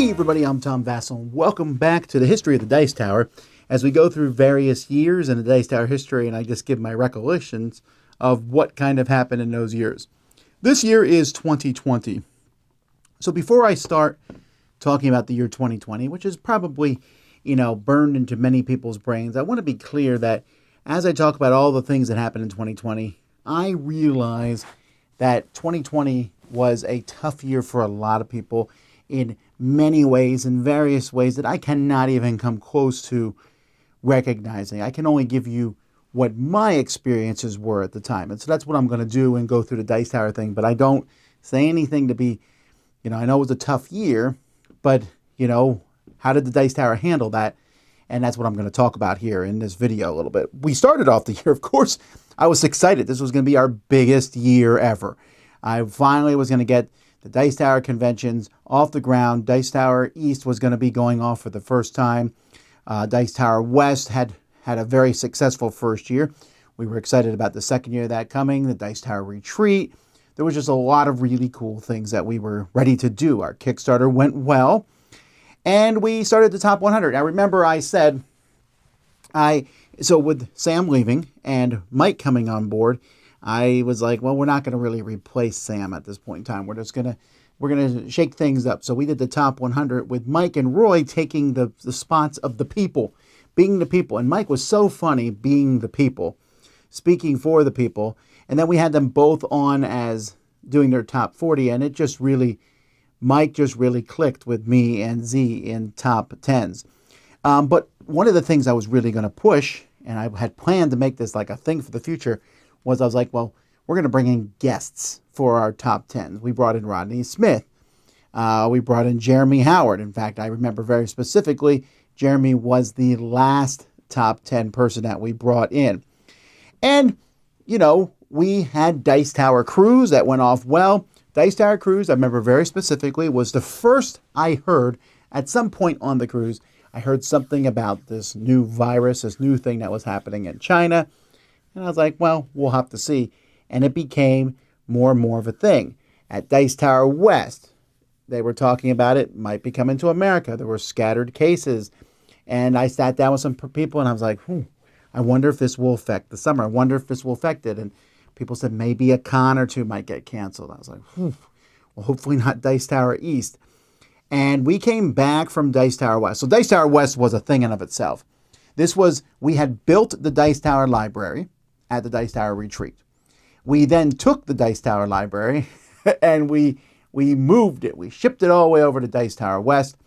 Hey everybody, I'm Tom Vasel. Welcome back to the history of the Dice Tower as we go through various years in the Dice Tower history, and I just give my recollections of what kind of happened in those years. This year is 2020. So before I start talking about the year 2020, which is probably, burned into many people's brains, I want to be clear that as I talk about all the things that happened in 2020, I realize that 2020 was a tough year for a lot of people in many ways, in various ways that I cannot even come close to recognizing. I can only give you what my experiences were at the time. And so that's what I'm going to do and go through the Dice Tower thing. But I don't say anything to be, I know it was a tough year, but, how did the Dice Tower handle that? And that's what I'm going to talk about here in this video a little bit. We started off the year, of course, I was excited. This was going to be our biggest year ever. I finally was going to get the Dice Tower conventions off the ground. Dice Tower East was going to be going off for the first time. Dice Tower West had a very successful first year. We were excited about the second year of that coming, the Dice Tower Retreat. There was just a lot of really cool things that we were ready to do. Our Kickstarter went well, and we started the top 100. Now, remember I said, so with Sam leaving and Mike coming on board, I was like, well, we're not going to really replace Sam at this point in time. We're going to shake things up. So we did the top 100 with Mike and Roy taking the spots of the people, being the people. And Mike was so funny being the people, speaking for the people. And then we had them both on as doing their top 40. And Mike just really clicked with me and Z in top 10s. But one of the things I was really going to push, and I had planned to make this like a thing for the future, I was like, well, we're going to bring in guests for our top 10s. We brought in Rodney Smith. We brought in Jeremy Howard. In fact, I remember very specifically, Jeremy was the last top 10 person that we brought in. And, we had Dice Tower Cruise that went off well. Dice Tower Cruise, I remember very specifically, was the first I heard at some point on the cruise. I heard something about this new virus, this new thing that was happening in China. And I was like, well, we'll have to see. And it became more and more of a thing. At Dice Tower West, they were talking about it might be coming to America. There were scattered cases. And I sat down with some people and I was like, I wonder if this will affect the summer. I wonder if this will affect it. And people said maybe a con or two might get canceled. I was like, well, hopefully not Dice Tower East. And we came back from Dice Tower West. So Dice Tower West was a thing in of itself. We had built the Dice Tower Library at the Dice Tower Retreat. We then took the Dice Tower Library and we moved it. We shipped it all the way over to Dice Tower West.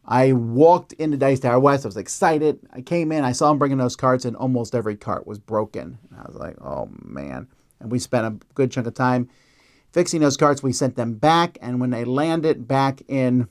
I walked into Dice Tower West. I was excited. I came in. I saw them bringing those carts, and almost every cart was broken. And I was like, oh, man. And we spent a good chunk of time fixing those carts. We sent them back, and when they landed back in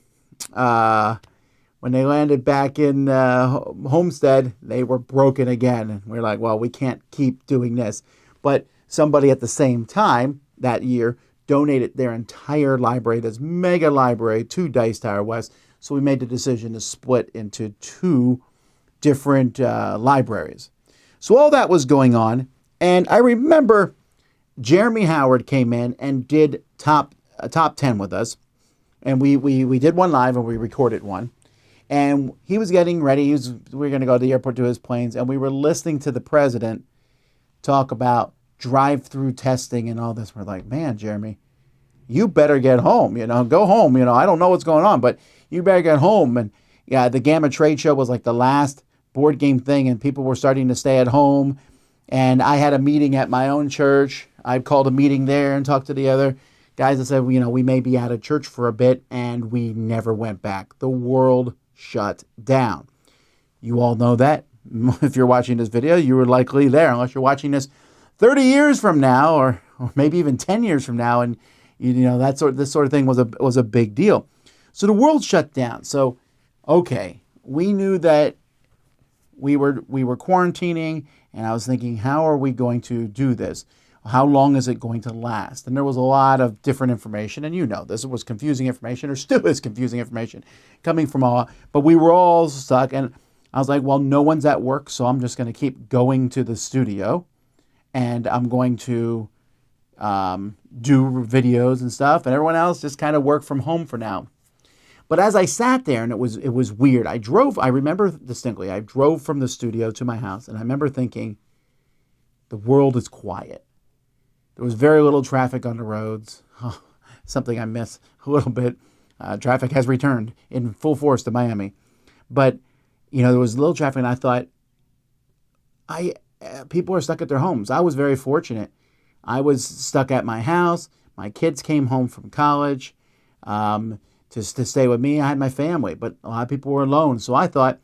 Homestead, they were broken again. And we're like, well, we can't keep doing this. But somebody at the same time that year donated their entire library, this mega library, to Dice Tower West. So we made the decision to split into two different libraries. So all that was going on. And I remember Jeremy Howard came in and did top 10 with us. And we did one live and we recorded one. And he was getting ready. We were going to go to the airport to his planes. And we were listening to the president talk about drive-through testing and all this. We're like, man, Jeremy, you better get home. Go home. I don't know what's going on, but you better get home. And yeah, the Gamma Trade Show was like the last board game thing, and people were starting to stay at home. And I had a meeting at my own church. I called a meeting there and talked to the other guys and said, we may be out of church for a bit, and we never went back. The world shut down. You all know that. If you're watching this video, you were likely there, unless you're watching this 30 years from now, or maybe even 10 years from now, and this sort of thing was a big deal. So the world shut down. So, okay, we knew that we were quarantining, and I was thinking, how are we going to do this? How long is it going to last? And there was a lot of different information, and this was confusing information, or still is confusing information coming from all, but we were all stuck, and I was like, well, no one's at work, so I'm just going to keep going to the studio, and I'm going to do videos and stuff, and everyone else just kind of work from home for now. But as I sat there, and it was weird. I remember distinctly, I drove from the studio to my house, and I remember thinking, the world is quiet. There was very little traffic on the roads. Oh, something I miss a little bit. Traffic has returned in full force to Miami. But, there was little traffic, and I thought, people are stuck at their homes. I was very fortunate. I was stuck at my house. My kids came home from college to stay with me. I had my family, but a lot of people were alone. So I thought,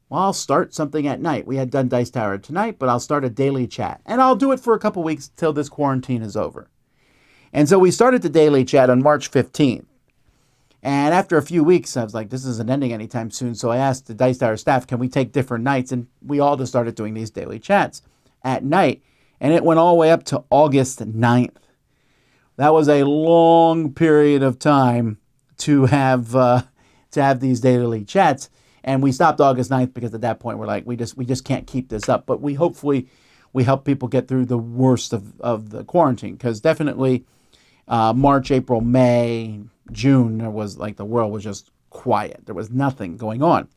well, I'll start something at night. We had done Dice Tower tonight, but I'll start a daily chat. And I'll do it for a couple weeks till this quarantine is over. And so we started the daily chat on March 15th. And after a few weeks, I was like, this isn't ending anytime soon. So I asked the Dice Tower staff, can we take different nights? And we all just started doing these daily chats at night. And it went all the way up to August 9th. That was a long period of time to have these daily chats. And we stopped August 9th because at that point we're like, we just can't keep this up. But we help people get through the worst of the quarantine. Because definitely March, April, May, June, the world was just quiet. There was nothing going on.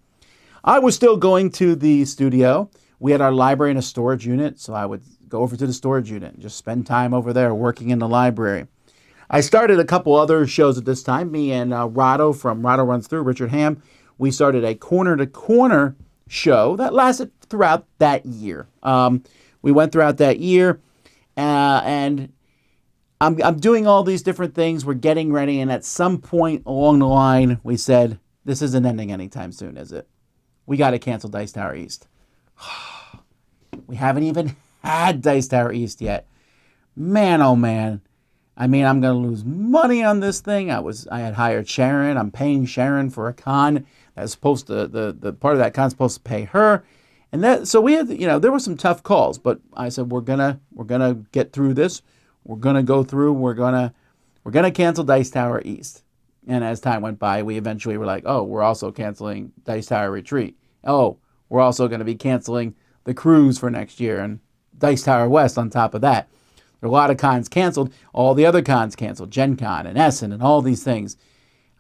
I was still going to the studio. We had our library in a storage unit, so I would go over to the storage unit and just spend time over there working in the library. I started a couple other shows at this time. Me and Rado from Rado Runs Through, Richard Ham, we started a corner-to-corner show that lasted throughout that year. We went throughout that year, and I'm doing all these different things. We're getting ready, and at some point along the line, we said, this isn't ending anytime soon, is it? We got to cancel Dice Tower East. We haven't even had Dice Tower East yet. Man, oh man. I'm going to lose money on this thing. I had hired Sharon. I'm paying Sharon for a con that's supposed to, the part of that con is supposed to pay her. And so we had, there were some tough calls, but I said, we're going to get through this. We're going to go through, we're going to cancel Dice Tower East. And as time went by, we eventually were like, oh, we're also canceling Dice Tower Retreat. Oh, we're also going to be canceling the cruise for next year and Dice Tower West on top of that. There are a lot of cons canceled. All the other cons canceled. Gen Con and Essen and all these things.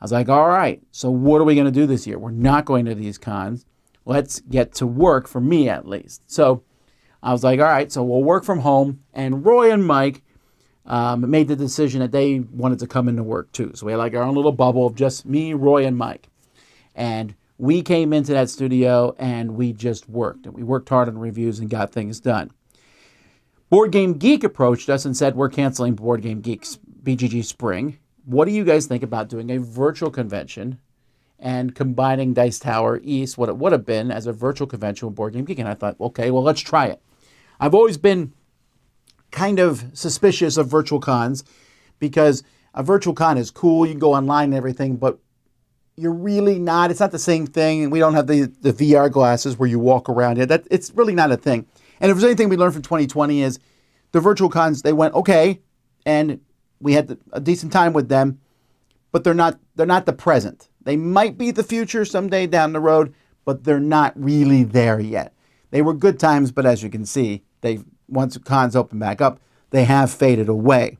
I was like, all right, so what are we going to do this year? We're not going to these cons. Let's get to work, for me at least. So I was like, all right, so we'll work from home. And Roy and Mike made the decision that they wanted to come into work too. So we had our own little bubble of just me, Roy, and Mike. And we came into that studio and we just worked. And we worked hard on reviews and got things done. Board Game Geek approached us and said, we're canceling Board Game Geek's BGG Spring. What do you guys think about doing a virtual convention and combining Dice Tower East, what it would have been, as a virtual convention with Board Game Geek? And I thought, okay, well, let's try it. I've always been kind of suspicious of virtual cons because a virtual con is cool. You can go online and everything, but you're really not. It's not the same thing. And we don't have the VR glasses where you walk around it. It's really not a thing. And if there's anything we learned from 2020 is the virtual cons, they went okay, and we had a decent time with them, but they're not the present. They might be the future someday down the road, but they're not really there yet. They were good times, but as you can see, once cons open back up, they have faded away.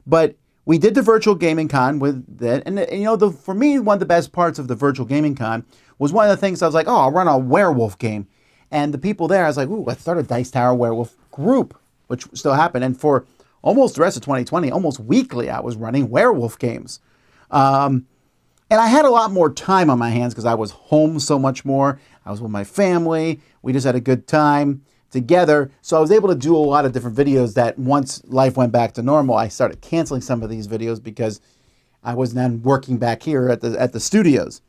But we did the virtual gaming con with that, and for me, one of the best parts of the virtual gaming con was one of the things I was like, oh, I'll run a werewolf game. And the people there, I was like, ooh, let's start a Dice Tower werewolf group, which still happened. And for almost the rest of 2020, almost weekly, I was running werewolf games. And I had a lot more time on my hands because I was home so much more. I was with my family. We just had a good time together. So I was able to do a lot of different videos that once life went back to normal, I started canceling some of these videos because I was then working back here at the studios.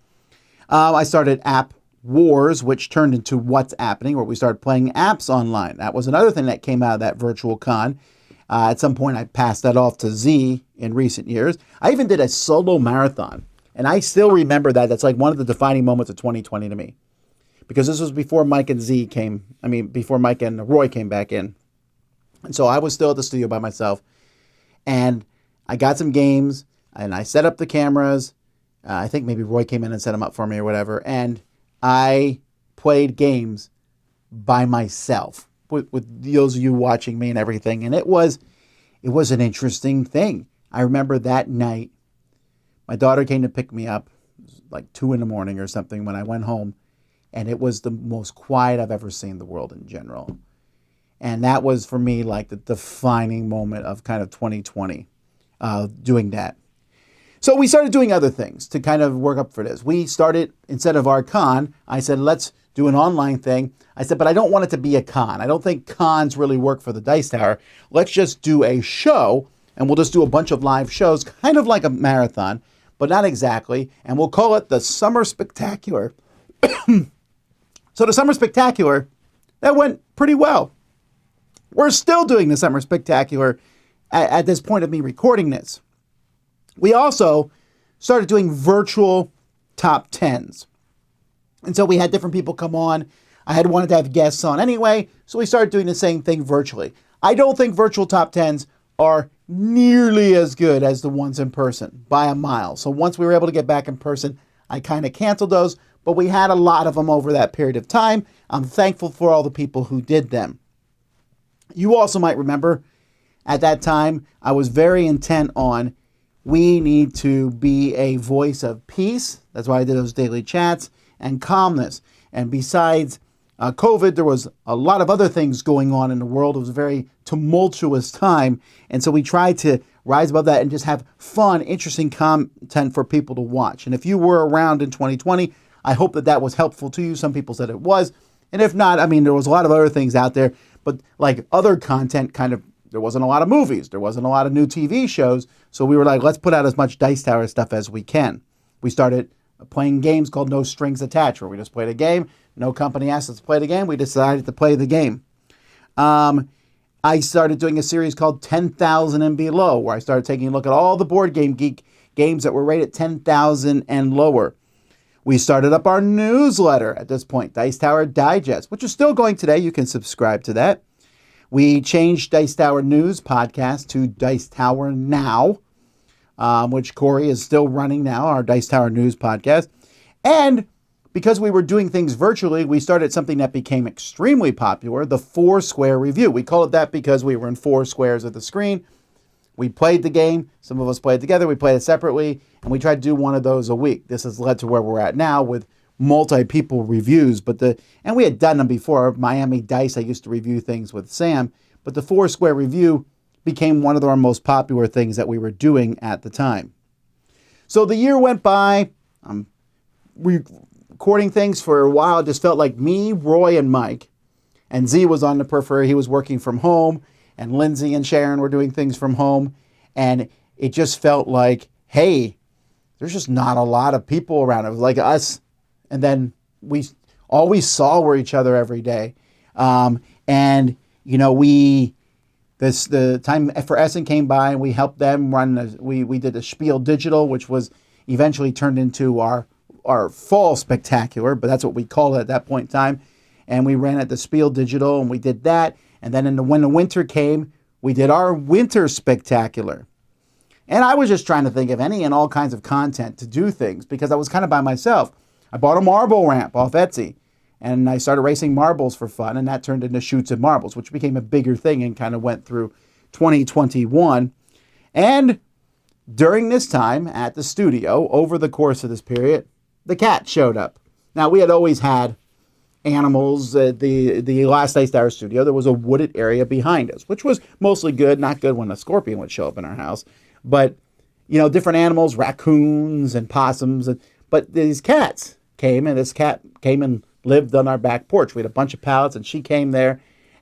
I started App Wars, which turned into What's Happening, where we started playing apps online. That was another thing that came out of that virtual con. At some point, I passed that off to Z in recent years. I even did a solo marathon, and I still remember that. That's one of the defining moments of 2020 to me, because this was before Mike and before Mike and Roy came back in. And so I was still at the studio by myself, and I got some games, and I set up the cameras. I think maybe Roy came in and set them up for me or whatever, and I played games by myself with those of you watching me and everything. And it was an interesting thing. I remember that night, my daughter came to pick me up. It like 2 in the morning or something when I went home. And it was the most quiet I've ever seen the world in general. And that was for me like the defining moment of kind of 2020, doing that. So we started doing other things to kind of work up for this. We started, instead of our con, I said, let's do an online thing. I said, but I don't want it to be a con. I don't think cons really work for the Dice Tower. Let's just do a show, and we'll just do a bunch of live shows, kind of like a marathon, but not exactly. And we'll call it the Summer Spectacular. So the Summer Spectacular, that went pretty well. We're still doing the Summer Spectacular at this point of me recording this. We also started doing virtual top 10s. And so we had different people come on. I had wanted to have guests on anyway, so we started doing the same thing virtually. I don't think virtual top 10s are nearly as good as the ones in person by a mile. So once we were able to get back in person, I kind of canceled those, but we had a lot of them over that period of time. I'm thankful for all the people who did them. You also might remember at that time, I was very intent on we need to be a voice of peace. That's why I did those daily chats, and calmness. And besides COVID, there was a lot of other things going on in the world. It was a very tumultuous time. And so we tried to rise above that and just have fun, interesting content for people to watch. And if you were around in 2020, I hope that that was helpful to you. Some people said it was. And if not, I mean, there was a lot of other things out there. But like other content, kind of, there wasn't a lot of movies. There wasn't a lot of new TV shows. So we were like, let's put out as much Dice Tower stuff as we can. We started playing games called No Strings Attached, where we just played a game. No company asked us to play the game. We decided to play the game. I started doing a series called 10,000 and Below, where I started taking a look at all the Board Game Geek games that were rated 10,000 and lower. We started up our newsletter at this point, Dice Tower Digest, which is still going today. You can subscribe to that. We changed Dice Tower News podcast to Dice Tower Now, which Corey is still running now, our Dice Tower News podcast. And because we were doing things virtually, we started something that became extremely popular, the 4-Square Review. We call it that because we were in 4 squares of the screen. We played the game. Some of us played together. We played it separately. And we tried to do one of those a week. This has led to where we're at now with multi-people reviews. And we had done them before. Miami Dice, I used to review things with Sam. But the 4-Square Review became one of our most popular things that we were doing at the time. So the year went by. I'm recording things for a while. It just felt like me, Roy, and Mike. And Z was on the periphery. He was working from home. And Lindsay and Sharon were doing things from home. And it just felt like, hey, there's just not a lot of people around. It was like us. And then all we saw were each other every day. And, you know, the time for Essen came by and we helped them run, we did a Spiel Digital, which was eventually turned into our fall spectacular, but that's what we called it at that point in time. And we ran at the Spiel Digital and we did that. And then when the winter came, we did our winter spectacular. And I was just trying to think of any and all kinds of content to do things because I was kind of by myself. I bought a marble ramp off Etsy and I started racing marbles for fun, and that turned into Shoots and Marbles, which became a bigger thing and kind of went through 2021. And during this time at the studio, over the course of this period, the cat showed up. Now, we had always had animals at the last Dice Tower studio. There was a wooded area behind us, which was mostly good, not good when a scorpion would show up in our house. But, you know, different animals, raccoons and possums. But these cats came, and this cat came and lived on our back porch. We had a bunch of pallets, and she came there.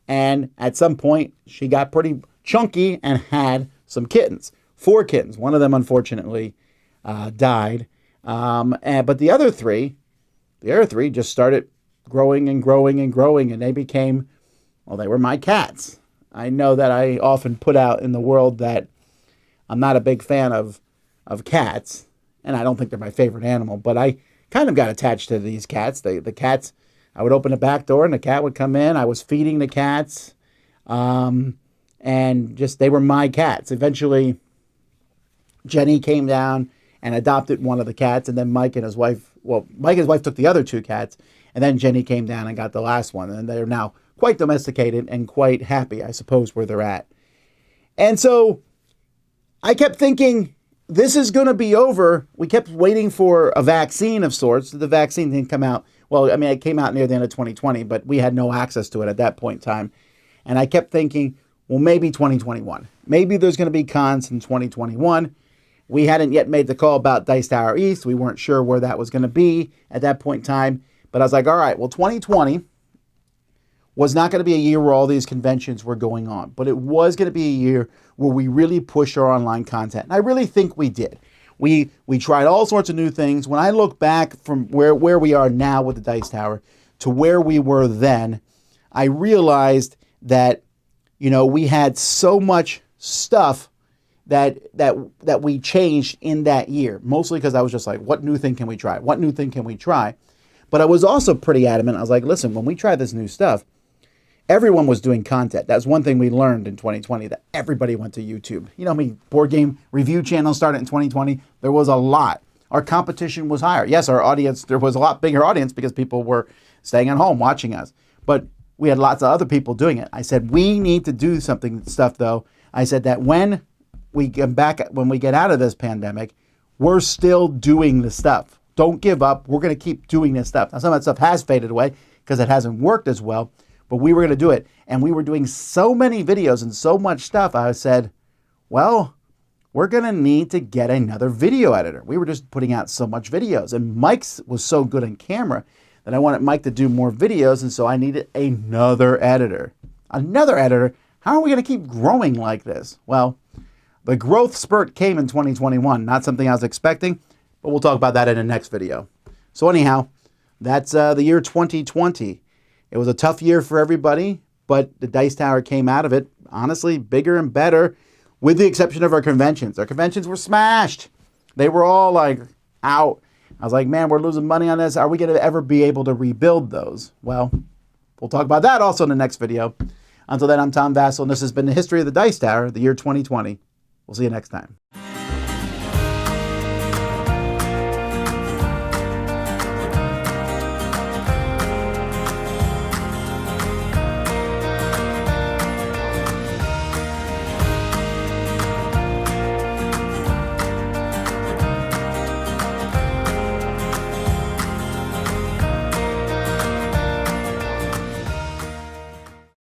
And at some point, she got pretty chunky and had some kittens. 4 kittens. One of them, unfortunately, died. But the other three just started growing and growing and growing, and they became, well, they were my cats. I know that I often put out in the world that I'm not a big fan of cats, and I don't think they're my favorite animal, but I kind of got attached to these cats. The cats, I would open the back door and the cat would come in. I was feeding the cats, and just they were my cats. Eventually, Jenny came down and adopted one of the cats, and then Mike and his wife took the other 2 cats, and then Jenny came down and got the last one, and they're now quite domesticated and quite happy, I suppose, where they're at. And so I kept thinking, this is going to be over. We kept waiting for a vaccine of sorts. The vaccine didn't come out. Well, I mean, it came out near the end of 2020, but we had no access to it at that point in time. And I kept thinking, well, maybe 2021. Maybe there's going to be cons in 2021. We hadn't yet made the call about Dice Tower East. We weren't sure where that was going to be at that point in time. But I was like, all right, well, 2020 was not going to be a year where all these conventions were going on, but it was going to be a year where we really pushed our online content. And I really think we did. We tried all sorts of new things. When I look back from where we are now with the Dice Tower to where we were then, I realized that, you know, we had so much stuff that we changed in that year, mostly because I was just like, what new thing can we try? What new thing can we try? But I was also pretty adamant. I was like, listen, when we try this new stuff, everyone was doing content. That's one thing we learned in 2020, that everybody went to YouTube. You know, I mean, board game review channels started in 2020. There was a lot. Our competition was higher. Yes, our audience, there was a lot bigger audience because people were staying at home watching us. But we had lots of other people doing it. I said, we need to do stuff though. I said that when we get out of this pandemic, we're still doing the stuff. Don't give up. We're going to keep doing this stuff. Now, some of that stuff has faded away because it hasn't worked as well. But we were going to do it. And we were doing so many videos and so much stuff. I said, well, we're going to need to get another video editor. We were just putting out so much videos. And Mike's was so good on camera that I wanted Mike to do more videos. And so I needed another editor. Another editor? How are we going to keep growing like this? Well, the growth spurt came in 2021. Not something I was expecting, but we'll talk about that in the next video. So anyhow, that's the year 2020. It was a tough year for everybody, but the Dice Tower came out of it, honestly, bigger and better, with the exception of our conventions. Our conventions were smashed. They were all like out. I was like, man, we're losing money on this. Are we going to ever be able to rebuild those? Well, we'll talk about that also in the next video. Until then, I'm Tom Vasel, and this has been the history of the Dice Tower, the year 2020. We'll see you next time.